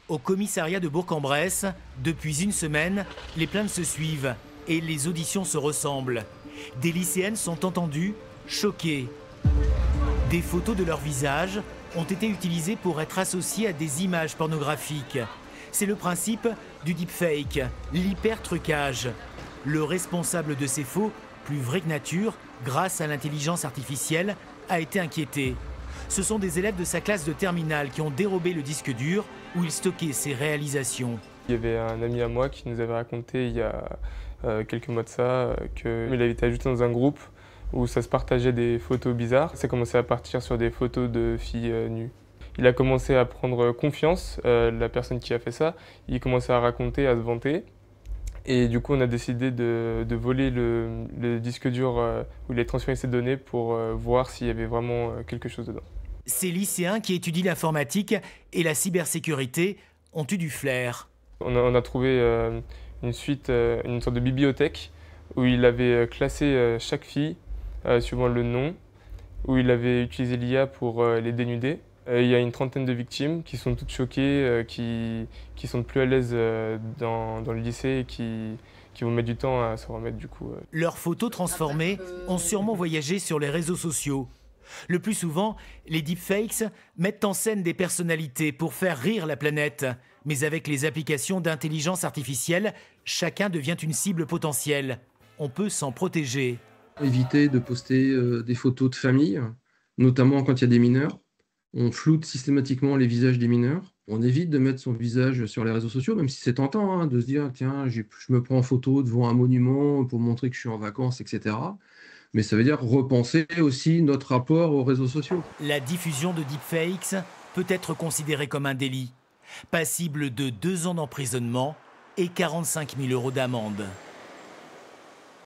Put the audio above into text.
Au commissariat de Bourg-en-Bresse, depuis une semaine, les plaintes se suivent et les auditions se ressemblent. Des lycéennes sont entendues, choquées. Des photos de leur visage ont été utilisées pour être associées à des images pornographiques. C'est le principe du deepfake, l'hypertrucage. Le responsable de ces faux, plus vrai que nature, grâce à l'intelligence artificielle, a été inquiété. Ce sont des élèves de sa classe de terminale qui ont dérobé le disque dur où il stockait ses réalisations. Il y avait un ami à moi qui nous avait raconté il y a quelques mois de ça qu'il avait été ajouté dans un groupe où ça se partageait des photos bizarres. Ça commençait à partir sur des photos de filles nues. Il a commencé à prendre confiance, la personne qui a fait ça. Il commençait à raconter, à se vanter. Et du coup, on a décidé de voler le disque dur où il a transféré ses données pour voir s'il y avait vraiment quelque chose dedans. Ces lycéens qui étudient l'informatique et la cybersécurité ont eu du flair. On a trouvé une suite, une sorte de bibliothèque où il avait classé chaque fille suivant le nom, où il avait utilisé l'IA pour les dénuder. Il y a une trentaine de victimes qui sont toutes choquées, qui sont plus à l'aise dans le lycée et qui vont mettre du temps à se remettre du coup. Leurs photos transformées ont sûrement voyagé sur les réseaux sociaux. Le plus souvent, les deepfakes mettent en scène des personnalités pour faire rire la planète. Mais avec les applications d'intelligence artificielle, chacun devient une cible potentielle. On peut s'en protéger. Éviter de poster des photos de famille, notamment quand il y a des mineurs. On floute systématiquement les visages des mineurs. On évite de mettre son visage sur les réseaux sociaux, même si c'est tentant de se dire tiens, je me prends en photo devant un monument pour montrer que je suis en vacances, etc. Mais ça veut dire repenser aussi notre rapport aux réseaux sociaux. La diffusion de deepfakes peut être considérée comme un délit, passible de 2 ans d'emprisonnement et 45 000 € d'amende.